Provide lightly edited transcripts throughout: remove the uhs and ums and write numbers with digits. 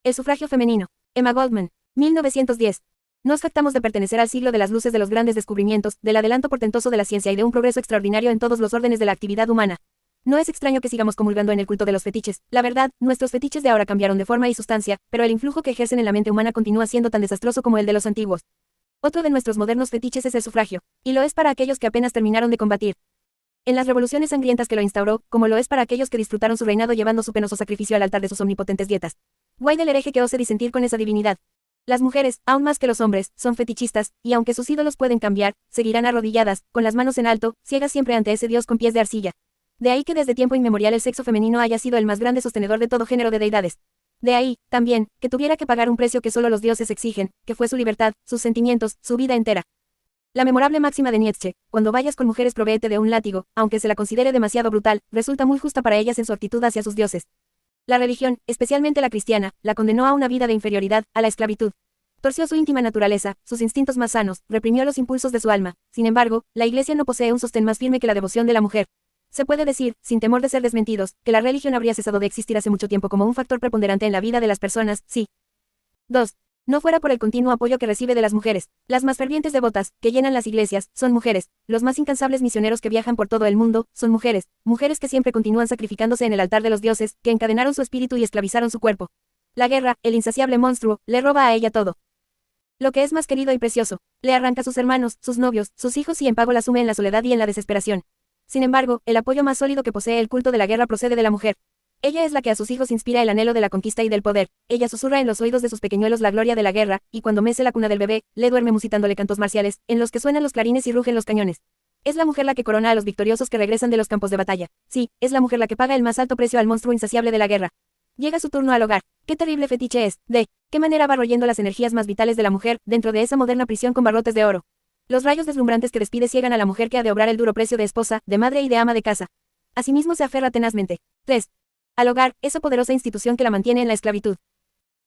El sufragio femenino. Emma Goldman. 1910. Nos jactamos de pertenecer al siglo de las luces de los grandes descubrimientos, del adelanto portentoso de la ciencia y de un progreso extraordinario en todos los órdenes de la actividad humana. No es extraño que sigamos comulgando en el culto de los fetiches. La verdad, nuestros fetiches de ahora cambiaron de forma y sustancia, pero el influjo que ejercen en la mente humana continúa siendo tan desastroso como el de los antiguos. Otro de nuestros modernos fetiches es el sufragio, y lo es para aquellos que apenas terminaron de combatir en las revoluciones sangrientas que lo instauró, como lo es para aquellos que disfrutaron su reinado llevando su penoso sacrificio al altar de sus omnipotentes dietas. Guay del hereje que ose disentir con esa divinidad. Las mujeres, aún más que los hombres, son fetichistas, y aunque sus ídolos pueden cambiar, seguirán arrodilladas, con las manos en alto, ciegas siempre ante ese dios con pies de arcilla. De ahí que desde tiempo inmemorial el sexo femenino haya sido el más grande sostenedor de todo género de deidades. De ahí, también, que tuviera que pagar un precio que solo los dioses exigen, que fue su libertad, sus sentimientos, su vida entera. La memorable máxima de Nietzsche, cuando vayas con mujeres provéete de un látigo, aunque se la considere demasiado brutal, resulta muy justa para ellas en su actitud hacia sus dioses. La religión, especialmente la cristiana, la condenó a una vida de inferioridad, a la esclavitud. Torció su íntima naturaleza, sus instintos más sanos, reprimió los impulsos de su alma. Sin embargo, la Iglesia no posee un sostén más firme que la devoción de la mujer. Se puede decir, sin temor de ser desmentidos, que la religión habría cesado de existir hace mucho tiempo como un factor preponderante en la vida de las personas, sí. 2. No fuera por el continuo apoyo que recibe de las mujeres. Las más fervientes devotas, que llenan las iglesias, son mujeres. Los más incansables misioneros que viajan por todo el mundo, son mujeres. Mujeres que siempre continúan sacrificándose en el altar de los dioses, que encadenaron su espíritu y esclavizaron su cuerpo. La guerra, el insaciable monstruo, le roba a ella todo. Lo que es más querido y precioso, le arranca a sus hermanos, sus novios, sus hijos y en pago la sume en la soledad y en la desesperación. Sin embargo, el apoyo más sólido que posee el culto de la guerra procede de la mujer. Ella es la que a sus hijos inspira el anhelo de la conquista y del poder. Ella susurra en los oídos de sus pequeñuelos la gloria de la guerra, y cuando mece la cuna del bebé, le duerme musitándole cantos marciales, en los que suenan los clarines y rugen los cañones. Es la mujer la que corona a los victoriosos que regresan de los campos de batalla. Sí, es la mujer la que paga el más alto precio al monstruo insaciable de la guerra. Llega su turno al hogar. Qué terrible fetiche es. De qué manera va royendo las energías más vitales de la mujer, dentro de esa moderna prisión con barrotes de oro. Los rayos deslumbrantes que despide ciegan a la mujer que ha de obrar el duro precio de esposa, de madre y de ama de casa. Asimismo se aferra tenazmente. 3. Al hogar, esa poderosa institución que la mantiene en la esclavitud.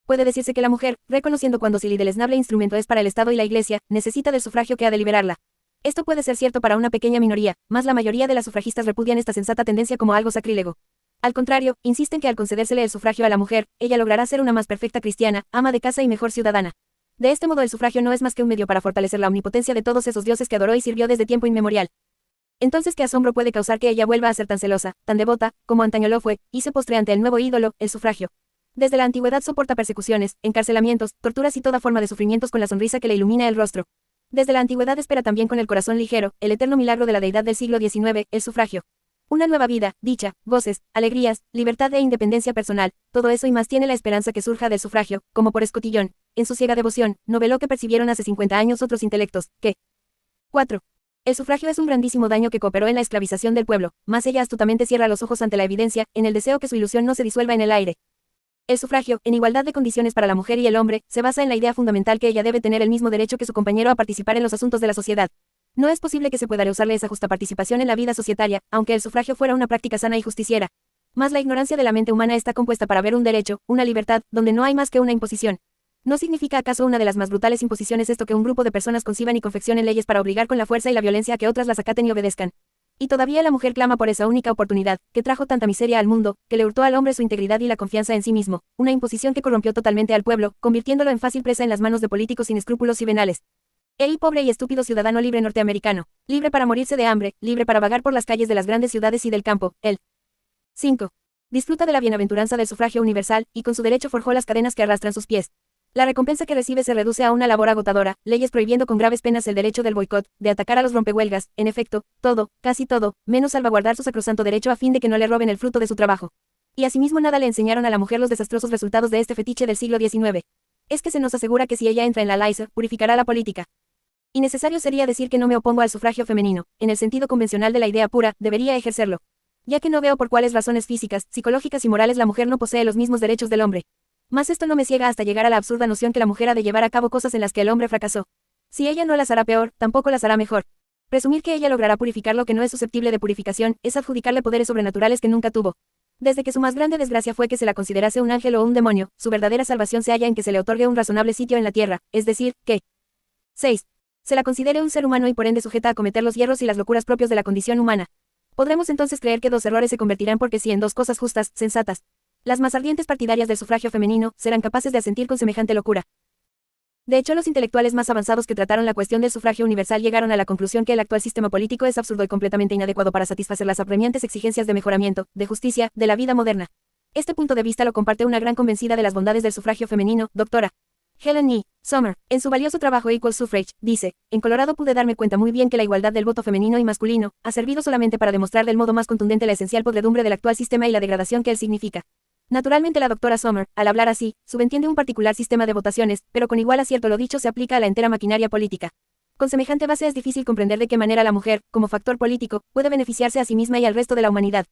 Puede decirse que la mujer, reconociendo cuando si el deleznable instrumento es para el Estado y la Iglesia, necesita del sufragio que ha de liberarla. Esto puede ser cierto para una pequeña minoría, mas la mayoría de las sufragistas repudian esta sensata tendencia como algo sacrílego. Al contrario, insisten que al concedérsele el sufragio a la mujer, ella logrará ser una más perfecta cristiana, ama de casa y mejor ciudadana. De este modo el sufragio no es más que un medio para fortalecer la omnipotencia de todos esos dioses que adoró y sirvió desde tiempo inmemorial. Entonces, ¿qué asombro puede causar que ella vuelva a ser tan celosa, tan devota, como antaño lo fue, y se postre ante el nuevo ídolo, el sufragio? Desde la antigüedad soporta persecuciones, encarcelamientos, torturas y toda forma de sufrimientos con la sonrisa que le ilumina el rostro. Desde la antigüedad espera también con el corazón ligero, el eterno milagro de la deidad del siglo XIX, el sufragio. Una nueva vida, dicha, goces, alegrías, libertad e independencia personal, todo eso y más tiene la esperanza que surja del sufragio, como por escotillón, en su ciega devoción, no veló que percibieron hace 50 años otros intelectos, que 4. El sufragio es un grandísimo daño que cooperó en la esclavización del pueblo, mas ella astutamente cierra los ojos ante la evidencia, en el deseo que su ilusión no se disuelva en el aire. El sufragio, en igualdad de condiciones para la mujer y el hombre, se basa en la idea fundamental que ella debe tener el mismo derecho que su compañero a participar en los asuntos de la sociedad. No es posible que se pueda rehusarle esa justa participación en la vida societaria, aunque el sufragio fuera una práctica sana y justiciera. Mas la ignorancia de la mente humana está compuesta para ver un derecho, una libertad, donde no hay más que una imposición. ¿No significa acaso una de las más brutales imposiciones esto que un grupo de personas conciban y confeccionen leyes para obligar con la fuerza y la violencia a que otras las acaten y obedezcan? Y todavía la mujer clama por esa única oportunidad, que trajo tanta miseria al mundo, que le hurtó al hombre su integridad y la confianza en sí mismo, una imposición que corrompió totalmente al pueblo, convirtiéndolo en fácil presa en las manos de políticos sin escrúpulos y venales. El pobre y estúpido ciudadano libre norteamericano, libre para morirse de hambre, libre para vagar por las calles de las grandes ciudades y del campo, él. 5. Disfruta de la bienaventuranza del sufragio universal, y con su derecho forjó las cadenas que arrastran sus pies. La recompensa que recibe se reduce a una labor agotadora, leyes prohibiendo con graves penas el derecho del boicot, de atacar a los rompehuelgas, en efecto, todo, casi todo, menos salvaguardar su sacrosanto derecho a fin de que no le roben el fruto de su trabajo. Y asimismo nada le enseñaron a la mujer los desastrosos resultados de este fetiche del siglo XIX. Es que se nos asegura que si ella entra en la LAISE, purificará la política. Innecesario sería decir que no me opongo al sufragio femenino, en el sentido convencional de la idea pura, debería ejercerlo. Ya que no veo por cuáles razones físicas, psicológicas y morales la mujer no posee los mismos derechos del hombre. Mas esto no me ciega hasta llegar a la absurda noción que la mujer ha de llevar a cabo cosas en las que el hombre fracasó. Si ella no las hará peor, tampoco las hará mejor. Presumir que ella logrará purificar lo que no es susceptible de purificación, es adjudicarle poderes sobrenaturales que nunca tuvo. Desde que su más grande desgracia fue que se la considerase un ángel o un demonio, su verdadera salvación se halla en que se le otorgue un razonable sitio en la tierra, es decir, que 6. Se la considere un ser humano y por ende sujeta a cometer los hierros y las locuras propios de la condición humana. Podremos entonces creer que dos errores se convertirán porque sí en dos cosas justas, sensatas. Las más ardientes partidarias del sufragio femenino serán capaces de asentir con semejante locura. De hecho, los intelectuales más avanzados que trataron la cuestión del sufragio universal llegaron a la conclusión que el actual sistema político es absurdo y completamente inadecuado para satisfacer las apremiantes exigencias de mejoramiento, de justicia, de la vida moderna. Este punto de vista lo comparte una gran convencida de las bondades del sufragio femenino, doctora Helen E. Sommer, en su valioso trabajo Equal Suffrage, dice: en Colorado pude darme cuenta muy bien que la igualdad del voto femenino y masculino ha servido solamente para demostrar del modo más contundente la esencial podredumbre del actual sistema y la degradación que él significa. Naturalmente la doctora Sommer, al hablar así, subentiende un particular sistema de votaciones, pero con igual acierto lo dicho se aplica a la entera maquinaria política. Con semejante base es difícil comprender de qué manera la mujer, como factor político, puede beneficiarse a sí misma y al resto de la humanidad.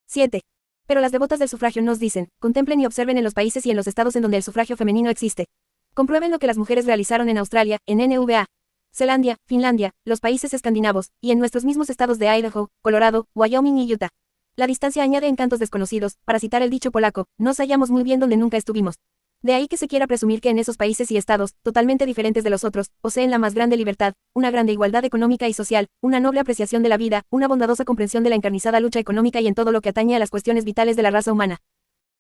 7. Pero las devotas del sufragio nos dicen: contemplen y observen en los países y en los estados en donde el sufragio femenino existe. Comprueben lo que las mujeres realizaron en Australia, en NVA, Zelandia, Finlandia, los países escandinavos, y en nuestros mismos estados de Idaho, Colorado, Wyoming y Utah. La distancia añade encantos desconocidos, para citar el dicho polaco: nos hallamos muy bien donde nunca estuvimos. De ahí que se quiera presumir que en esos países y estados, totalmente diferentes de los otros, poseen la más grande libertad, una grande igualdad económica y social, una noble apreciación de la vida, una bondadosa comprensión de la encarnizada lucha económica y en todo lo que atañe a las cuestiones vitales de la raza humana.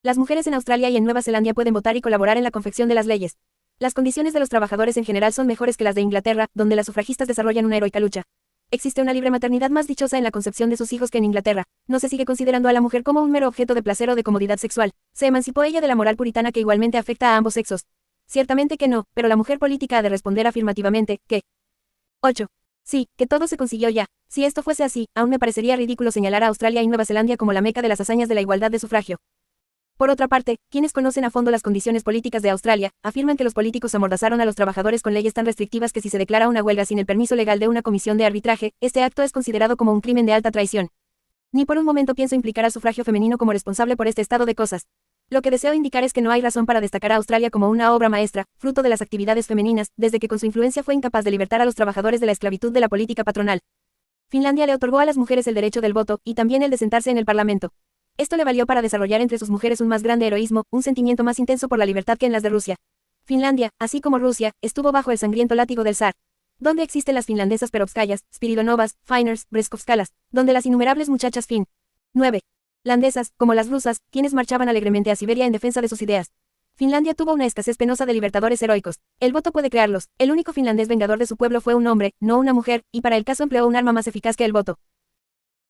Las mujeres en Australia y en Nueva Zelanda pueden votar y colaborar en la confección de las leyes. Las condiciones de los trabajadores en general son mejores que las de Inglaterra, donde las sufragistas desarrollan una heroica lucha. Existe una libre maternidad más dichosa en la concepción de sus hijos que en Inglaterra. No se sigue considerando a la mujer como un mero objeto de placer o de comodidad sexual. Se emancipó ella de la moral puritana que igualmente afecta a ambos sexos. Ciertamente que no, pero la mujer política ha de responder afirmativamente, que 8. Sí, que todo se consiguió ya. Si esto fuese así, aún me parecería ridículo señalar a Australia y Nueva Zelanda como la meca de las hazañas de la igualdad de sufragio. Por otra parte, quienes conocen a fondo las condiciones políticas de Australia, afirman que los políticos amordazaron a los trabajadores con leyes tan restrictivas que si se declara una huelga sin el permiso legal de una comisión de arbitraje, este acto es considerado como un crimen de alta traición. Ni por un momento pienso implicar al sufragio femenino como responsable por este estado de cosas. Lo que deseo indicar es que no hay razón para destacar a Australia como una obra maestra, fruto de las actividades femeninas, desde que con su influencia fue incapaz de libertar a los trabajadores de la esclavitud de la política patronal. Finlandia le otorgó a las mujeres el derecho del voto, y también el de sentarse en el parlamento. Esto le valió para desarrollar entre sus mujeres un más grande heroísmo, un sentimiento más intenso por la libertad que en las de Rusia. Finlandia, así como Rusia, estuvo bajo el sangriento látigo del zar. Donde existen las finlandesas Perovskayas, Spiridonovas, Finers, Breskovskalas, donde las innumerables muchachas 9. Landesas, como las rusas, quienes marchaban alegremente a Siberia en defensa de sus ideas. Finlandia tuvo una escasez penosa de libertadores heroicos. El voto puede crearlos. El único finlandés vengador de su pueblo fue un hombre, no una mujer, y para el caso empleó un arma más eficaz que el voto.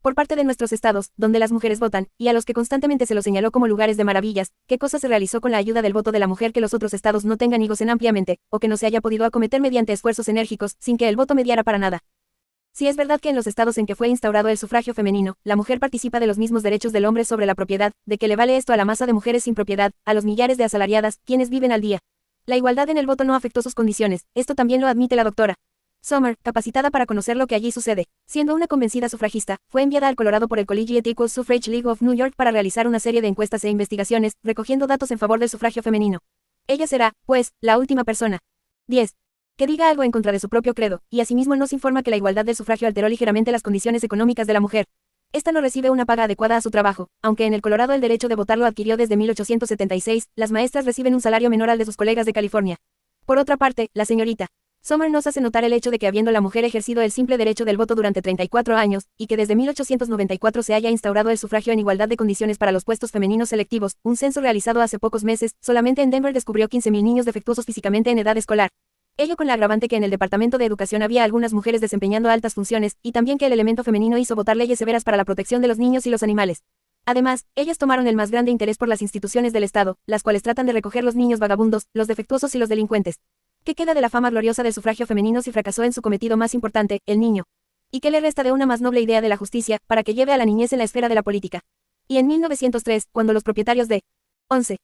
Por parte de nuestros estados, donde las mujeres votan, y a los que constantemente se los señaló como lugares de maravillas, ¿qué cosa se realizó con la ayuda del voto de la mujer que los otros estados no tengan y gocen ampliamente, o que no se haya podido acometer mediante esfuerzos enérgicos, sin que el voto mediara para nada? Si es verdad que en los estados en que fue instaurado el sufragio femenino, la mujer participa de los mismos derechos del hombre sobre la propiedad, ¿de qué le vale esto a la masa de mujeres sin propiedad, a los millares de asalariadas, quienes viven al día? La igualdad en el voto no afectó sus condiciones, esto también lo admite la doctora Sommer, capacitada para conocer lo que allí sucede. Siendo una convencida sufragista, fue enviada al Colorado por el Collegiate Equal Suffrage League of New York para realizar una serie de encuestas e investigaciones, recogiendo datos en favor del sufragio femenino. Ella será, pues, la última persona 10. Que diga algo en contra de su propio credo, y asimismo nos informa que la igualdad del sufragio alteró ligeramente las condiciones económicas de la mujer. Esta no recibe una paga adecuada a su trabajo, aunque en el Colorado el derecho de votar lo adquirió desde 1876, las maestras reciben un salario menor al de sus colegas de California. Por otra parte, la señorita Sommer nos hace notar el hecho de que habiendo la mujer ejercido el simple derecho del voto durante 34 años, y que desde 1894 se haya instaurado el sufragio en igualdad de condiciones para los puestos femeninos selectivos, un censo realizado hace pocos meses, solamente en Denver descubrió 15.000 niños defectuosos físicamente en edad escolar. Ello con la agravante que en el Departamento de Educación había algunas mujeres desempeñando altas funciones, y también que el elemento femenino hizo votar leyes severas para la protección de los niños y los animales. Además, ellas tomaron el más grande interés por las instituciones del Estado, las cuales tratan de recoger los niños vagabundos, los defectuosos y los delincuentes. ¿Qué queda de la fama gloriosa del sufragio femenino si fracasó en su cometido más importante, el niño? ¿Y qué le resta de una más noble idea de la justicia, para que lleve a la niñez en la esfera de la política? Y en 1903, cuando los propietarios de 11.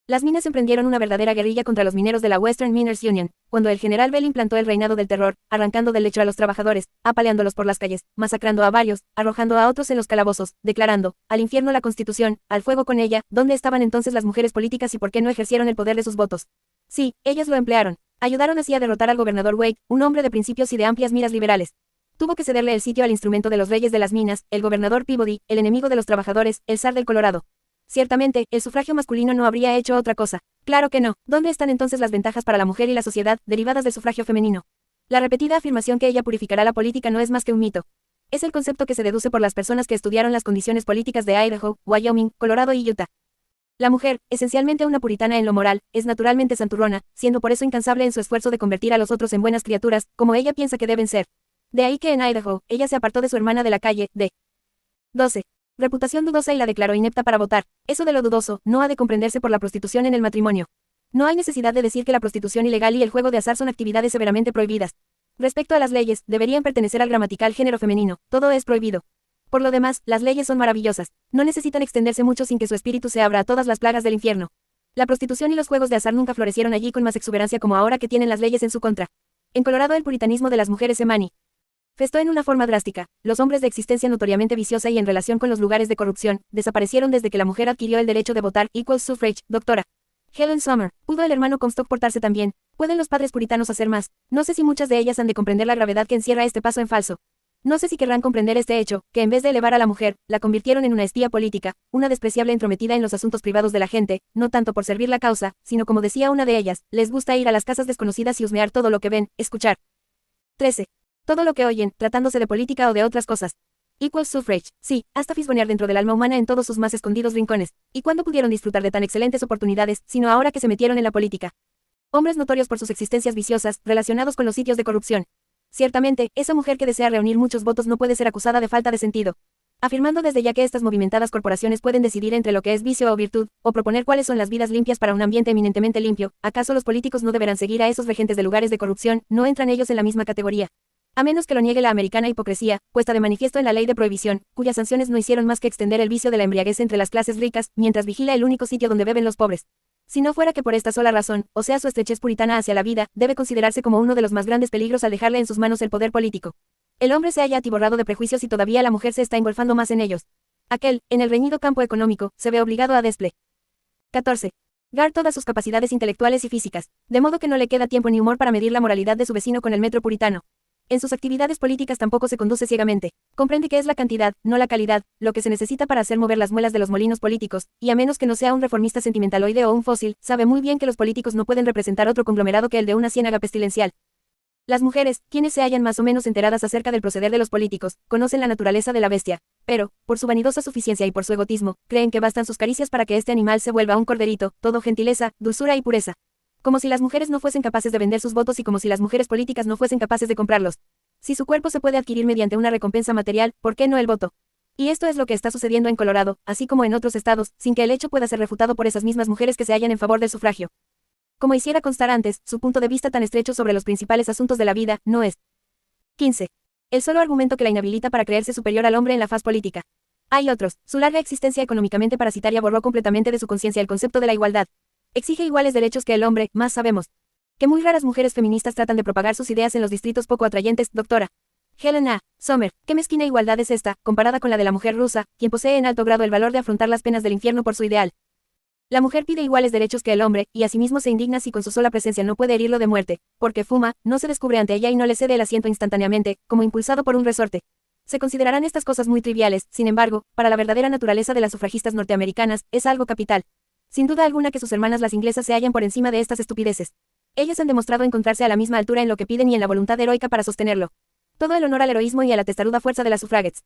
Las minas emprendieron una verdadera guerrilla contra los mineros de la Western Miners Union, cuando el general Bell implantó el reinado del terror, arrancando del lecho a los trabajadores, apaleándolos por las calles, masacrando a varios, arrojando a otros en los calabozos, declarando, al infierno la Constitución, al fuego con ella, ¿dónde estaban entonces las mujeres políticas y por qué no ejercieron el poder de sus votos? Sí, ellas lo emplearon. Ayudaron así a derrotar al gobernador Wade, un hombre de principios y de amplias miras liberales. Tuvo que cederle el sitio al instrumento de los reyes de las minas, el gobernador Peabody, el enemigo de los trabajadores, el zar del Colorado. Ciertamente, el sufragio masculino no habría hecho otra cosa. Claro que no. ¿Dónde están entonces las ventajas para la mujer y la sociedad, derivadas del sufragio femenino? La repetida afirmación que ella purificará la política no es más que un mito. Es el concepto que se deduce por las personas que estudiaron las condiciones políticas de Idaho, Wyoming, Colorado y Utah. La mujer, esencialmente una puritana en lo moral, es naturalmente santurrona, siendo por eso incansable en su esfuerzo de convertir a los otros en buenas criaturas, como ella piensa que deben ser. De ahí que en Idaho, ella se apartó de su hermana de la calle, de 12. Reputación dudosa y la declaró inepta para votar. Eso de lo dudoso, no ha de comprenderse por la prostitución en el matrimonio. No hay necesidad de decir que la prostitución ilegal y el juego de azar son actividades severamente prohibidas. Respecto a las leyes, deberían pertenecer al gramatical género femenino, todo es prohibido. Por lo demás, las leyes son maravillosas, no necesitan extenderse mucho sin que su espíritu se abra a todas las plagas del infierno. La prostitución y los juegos de azar nunca florecieron allí con más exuberancia como ahora que tienen las leyes en su contra. En Colorado el puritanismo de las mujeres se manifestó en una forma drástica. Los hombres de existencia notoriamente viciosa y en relación con los lugares de corrupción, desaparecieron desde que la mujer adquirió el derecho de votar, equal suffrage, doctora. Helen Summer, ¿pudo el hermano Comstock portarse también? ¿Pueden los padres puritanos hacer más? No sé si muchas de ellas han de comprender la gravedad que encierra este paso en falso. No sé si querrán comprender este hecho, que en vez de elevar a la mujer, la convirtieron en una espía política, una despreciable entrometida en los asuntos privados de la gente, no tanto por servir la causa, sino como decía una de ellas, les gusta ir a las casas desconocidas y husmear todo lo que ven, escuchar. 13. Todo lo que oyen, tratándose de política o de otras cosas. Equal suffrage, sí, hasta fisgonear dentro del alma humana en todos sus más escondidos rincones. ¿Y cuándo pudieron disfrutar de tan excelentes oportunidades, sino ahora que se metieron en la política? Hombres notorios por sus existencias viciosas, relacionados con los sitios de corrupción. Ciertamente, esa mujer que desea reunir muchos votos no puede ser acusada de falta de sentido. Afirmando desde ya que estas movimentadas corporaciones pueden decidir entre lo que es vicio o virtud, o proponer cuáles son las vidas limpias para un ambiente eminentemente limpio, ¿acaso los políticos no deberán seguir a esos regentes de lugares de corrupción? ¿No entran ellos en la misma categoría? A menos que lo niegue la americana hipocresía, puesta de manifiesto en la ley de prohibición, cuyas sanciones no hicieron más que extender el vicio de la embriaguez entre las clases ricas, mientras vigila el único sitio donde beben los pobres. Si no fuera que por esta sola razón, o sea su estrechez puritana hacia la vida, debe considerarse como uno de los más grandes peligros al dejarle en sus manos el poder político. El hombre se halla atiborrado de prejuicios y todavía la mujer se está engolfando más en ellos. Aquel, en el reñido campo económico, se ve obligado a 14. Gar todas sus capacidades intelectuales y físicas, de modo que no le queda tiempo ni humor para medir la moralidad de su vecino con el metro puritano. En sus actividades políticas tampoco se conduce ciegamente. Comprende que es la cantidad, no la calidad, lo que se necesita para hacer mover las muelas de los molinos políticos, y a menos que no sea un reformista sentimentaloide o un fósil, sabe muy bien que los políticos no pueden representar otro conglomerado que el de una ciénaga pestilencial. Las mujeres, quienes se hallan más o menos enteradas acerca del proceder de los políticos, conocen la naturaleza de la bestia, pero, por su vanidosa suficiencia y por su egotismo, creen que bastan sus caricias para que este animal se vuelva un corderito, todo gentileza, dulzura y pureza. Como si las mujeres no fuesen capaces de vender sus votos y como si las mujeres políticas no fuesen capaces de comprarlos. Si su cuerpo se puede adquirir mediante una recompensa material, ¿por qué no el voto? Y esto es lo que está sucediendo en Colorado, así como en otros estados, sin que el hecho pueda ser refutado por esas mismas mujeres que se hallan en favor del sufragio. Como hiciera constar antes, su punto de vista tan estrecho sobre los principales asuntos de la vida, no es 15. El solo argumento que la inhabilita para creerse superior al hombre en la faz política. Hay otros, su larga existencia económicamente parasitaria borró completamente de su conciencia el concepto de la igualdad. Exige iguales derechos que el hombre, más sabemos que muy raras mujeres feministas tratan de propagar sus ideas en los distritos poco atrayentes, doctora. Helen A. Sommer, qué mezquina igualdad es esta, comparada con la de la mujer rusa, quien posee en alto grado el valor de afrontar las penas del infierno por su ideal. La mujer pide iguales derechos que el hombre, y asimismo se indigna si con su sola presencia no puede herirlo de muerte, porque fuma, no se descubre ante ella y no le cede el asiento instantáneamente, como impulsado por un resorte. Se considerarán estas cosas muy triviales, sin embargo, para la verdadera naturaleza de las sufragistas norteamericanas, es algo capital. Sin duda alguna que sus hermanas las inglesas se hallan por encima de estas estupideces. Ellas han demostrado encontrarse a la misma altura en lo que piden y en la voluntad heroica para sostenerlo. Todo el honor al heroísmo y a la testaruda fuerza de las sufragettes.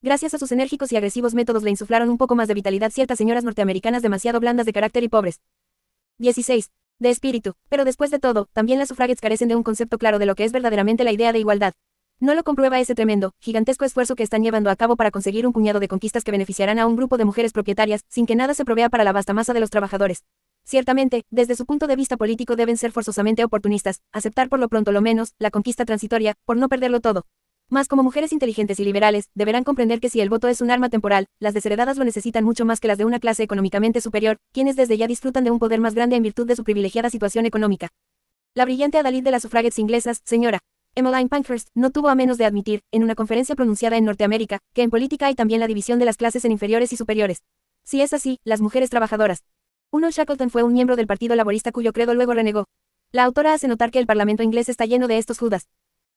Gracias a sus enérgicos y agresivos métodos le insuflaron un poco más de vitalidad ciertas señoras norteamericanas demasiado blandas de carácter y pobres. 16. De espíritu, pero después de todo, también las sufragettes carecen de un concepto claro de lo que es verdaderamente la idea de igualdad. No lo comprueba ese tremendo, gigantesco esfuerzo que están llevando a cabo para conseguir un puñado de conquistas que beneficiarán a un grupo de mujeres propietarias, sin que nada se provea para la vasta masa de los trabajadores. Ciertamente, desde su punto de vista político deben ser forzosamente oportunistas, aceptar por lo pronto lo menos, la conquista transitoria, por no perderlo todo. Mas como mujeres inteligentes y liberales, deberán comprender que si el voto es un arma temporal, las desheredadas lo necesitan mucho más que las de una clase económicamente superior, quienes desde ya disfrutan de un poder más grande en virtud de su privilegiada situación económica. La brillante adalid de las sufragettes inglesas, señora Emmeline Pankhurst, no tuvo a menos de admitir, en una conferencia pronunciada en Norteamérica, que en política hay también la división de las clases en inferiores y superiores. Si es así, las mujeres trabajadoras. Uno Shackleton fue un miembro del Partido Laborista cuyo credo luego renegó. La autora hace notar que el Parlamento inglés está lleno de estos judas.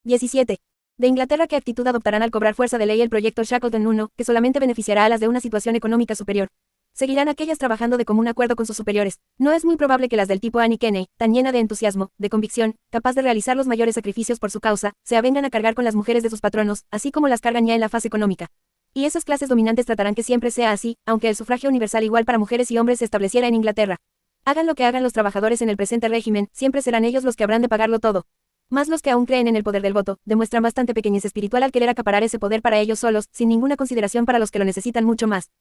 17. De Inglaterra, ¿qué actitud adoptarán al cobrar fuerza de ley el proyecto Shackleton 1, que solamente beneficiará a las de una situación económica superior? Seguirán aquellas trabajando de común acuerdo con sus superiores. No es muy probable que las del tipo Annie Kenney, tan llena de entusiasmo, de convicción, capaz de realizar los mayores sacrificios por su causa, se avengan a cargar con las mujeres de sus patronos, así como las cargan ya en la fase económica. Y esas clases dominantes tratarán que siempre sea así, aunque el sufragio universal igual para mujeres y hombres se estableciera en Inglaterra. Hagan lo que hagan los trabajadores en el presente régimen, siempre serán ellos los que habrán de pagarlo todo. Más los que aún creen en el poder del voto, demuestran bastante pequeñez espiritual al querer acaparar ese poder para ellos solos, sin ninguna consideración para los que lo necesitan mucho más.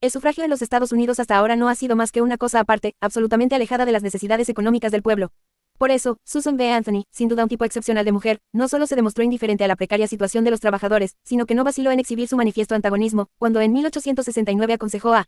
El sufragio en los Estados Unidos hasta ahora no ha sido más que una cosa aparte, absolutamente alejada de las necesidades económicas del pueblo. Por eso, Susan B. Anthony, sin duda un tipo excepcional de mujer, no solo se demostró indiferente a la precaria situación de los trabajadores, sino que no vaciló en exhibir su manifiesto antagonismo, cuando en 1869 aconsejó a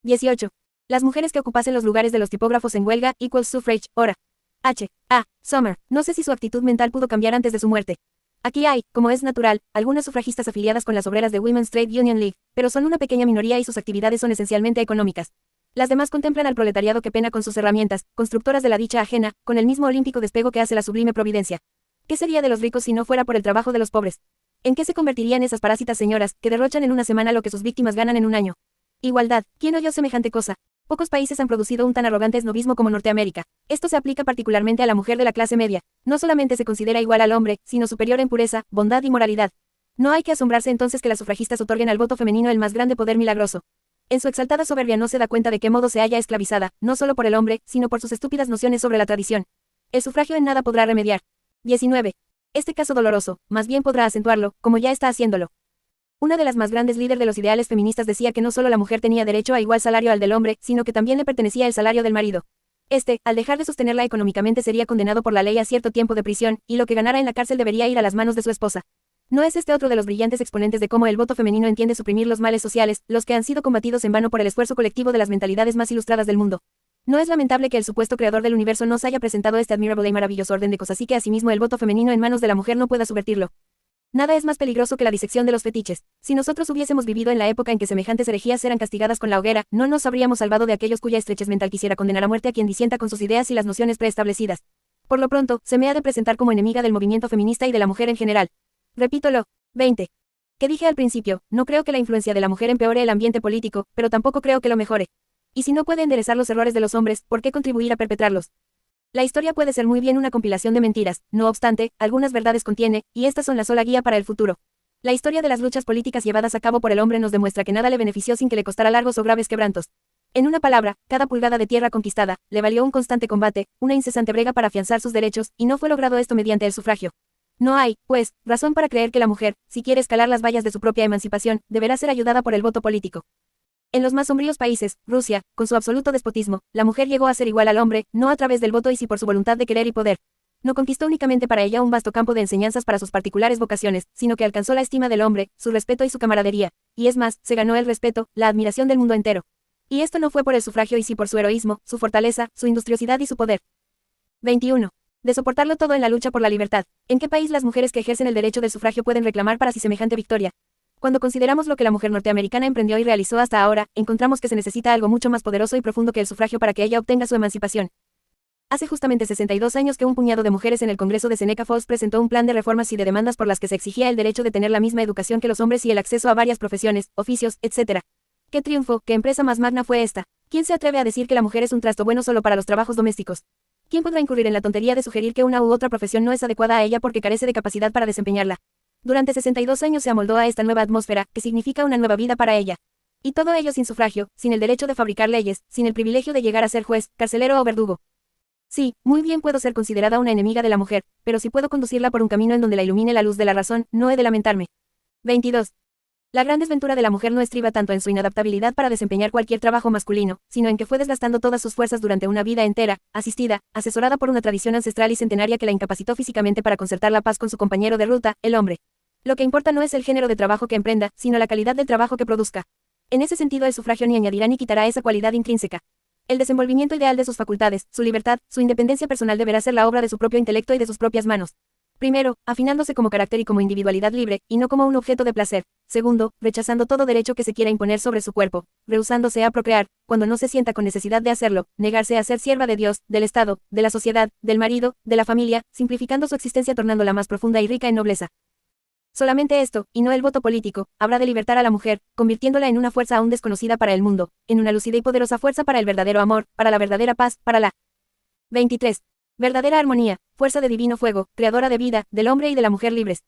18. Las mujeres que ocupasen los lugares de los tipógrafos en huelga, equals suffrage, hora. H. A. Summer, no sé si su actitud mental pudo cambiar antes de su muerte. Aquí hay, como es natural, algunas sufragistas afiliadas con las obreras de Women's Trade Union League, pero son una pequeña minoría y sus actividades son esencialmente económicas. Las demás contemplan al proletariado que pena con sus herramientas, constructoras de la dicha ajena, con el mismo olímpico despego que hace la sublime providencia. ¿Qué sería de los ricos si no fuera por el trabajo de los pobres? ¿En qué se convertirían esas parásitas señoras, que derrochan en una semana lo que sus víctimas ganan en un año? Igualdad, ¿quién oyó semejante cosa? Pocos países han producido un tan arrogante esnovismo como Norteamérica. Esto se aplica particularmente a la mujer de la clase media. No solamente se considera igual al hombre, sino superior en pureza, bondad y moralidad. No hay que asombrarse entonces que las sufragistas otorguen al voto femenino el más grande poder milagroso. En su exaltada soberbia no se da cuenta de qué modo se halla esclavizada, no solo por el hombre, sino por sus estúpidas nociones sobre la tradición. El sufragio en nada podrá remediar. 19. Este caso doloroso, más bien podrá acentuarlo, como ya está haciéndolo. Una de las más grandes líderes de los ideales feministas decía que no solo la mujer tenía derecho a igual salario al del hombre, sino que también le pertenecía el salario del marido. Al dejar de sostenerla económicamente sería condenado por la ley a cierto tiempo de prisión, y lo que ganara en la cárcel debería ir a las manos de su esposa. ¿No es este otro de los brillantes exponentes de cómo el voto femenino entiende suprimir los males sociales, los que han sido combatidos en vano por el esfuerzo colectivo de las mentalidades más ilustradas del mundo? ¿No es lamentable que el supuesto creador del universo nos haya presentado este admirable y maravilloso orden de cosas y que asimismo el voto femenino en manos de la mujer no pueda subvertirlo? Nada es más peligroso que la disección de los fetiches. Si nosotros hubiésemos vivido en la época en que semejantes herejías eran castigadas con la hoguera, no nos habríamos salvado de aquellos cuya estrechez mental quisiera condenar a muerte a quien disienta con sus ideas y las nociones preestablecidas. Por lo pronto, se me ha de presentar como enemiga del movimiento feminista y de la mujer en general. Repítolo. 20. Que dije al principio, no creo que la influencia de la mujer empeore el ambiente político, pero tampoco creo que lo mejore. Y si no puede enderezar los errores de los hombres, ¿por qué contribuir a perpetrarlos? La historia puede ser muy bien una compilación de mentiras, no obstante, algunas verdades contiene, y estas son la sola guía para el futuro. La historia de las luchas políticas llevadas a cabo por el hombre nos demuestra que nada le benefició sin que le costara largos o graves quebrantos. En una palabra, cada pulgada de tierra conquistada, le valió un constante combate, una incesante brega para afianzar sus derechos, y no fue logrado esto mediante el sufragio. No hay, pues, razón para creer que la mujer, si quiere escalar las vallas de su propia emancipación, deberá ser ayudada por el voto político. En los más sombríos países, Rusia, con su absoluto despotismo, la mujer llegó a ser igual al hombre, no a través del voto y sí por su voluntad de querer y poder. No conquistó únicamente para ella un vasto campo de enseñanzas para sus particulares vocaciones, sino que alcanzó la estima del hombre, su respeto y su camaradería. Y es más, se ganó el respeto, la admiración del mundo entero. Y esto no fue por el sufragio y sí por su heroísmo, su fortaleza, su industriosidad y su poder. 21. De soportarlo todo en la lucha por la libertad. ¿En qué país las mujeres que ejercen el derecho del sufragio pueden reclamar para sí semejante victoria? Cuando consideramos lo que la mujer norteamericana emprendió y realizó hasta ahora, encontramos que se necesita algo mucho más poderoso y profundo que el sufragio para que ella obtenga su emancipación. Hace justamente 62 años que un puñado de mujeres en el Congreso de Seneca Falls presentó un plan de reformas y de demandas por las que se exigía el derecho de tener la misma educación que los hombres y el acceso a varias profesiones, oficios, etc. ¡Qué triunfo, qué empresa más magna fue esta! ¿Quién se atreve a decir que la mujer es un trasto bueno solo para los trabajos domésticos? ¿Quién podrá incurrir en la tontería de sugerir que una u otra profesión no es adecuada a ella porque carece de capacidad para desempeñarla? Durante 62 años se amoldó a esta nueva atmósfera, que significa una nueva vida para ella. Y todo ello sin sufragio, sin el derecho de fabricar leyes, sin el privilegio de llegar a ser juez, carcelero o verdugo. Sí, muy bien puedo ser considerada una enemiga de la mujer, pero si puedo conducirla por un camino en donde la ilumine la luz de la razón, no he de lamentarme. 22. La gran desventura de la mujer no estriba tanto en su inadaptabilidad para desempeñar cualquier trabajo masculino, sino en que fue desgastando todas sus fuerzas durante una vida entera, asistida, asesorada por una tradición ancestral y centenaria que la incapacitó físicamente para concertar la paz con su compañero de ruta, el hombre. Lo que importa no es el género de trabajo que emprenda, sino la calidad del trabajo que produzca. En ese sentido el sufragio ni añadirá ni quitará esa cualidad intrínseca. El desenvolvimiento ideal de sus facultades, su libertad, su independencia personal deberá ser la obra de su propio intelecto y de sus propias manos. Primero, afinándose como carácter y como individualidad libre, y no como un objeto de placer. Segundo, rechazando todo derecho que se quiera imponer sobre su cuerpo, rehusándose a procrear, cuando no se sienta con necesidad de hacerlo, negarse a ser sierva de Dios, del Estado, de la sociedad, del marido, de la familia, simplificando su existencia tornándola más profunda y rica en nobleza. Solamente esto, y no el voto político, habrá de libertar a la mujer, convirtiéndola en una fuerza aún desconocida para el mundo, en una lúcida y poderosa fuerza para el verdadero amor, para la verdadera paz, para la 23. Verdadera armonía, fuerza de divino fuego, creadora de vida, del hombre y de la mujer libres.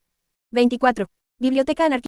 24. Biblioteca anarquista.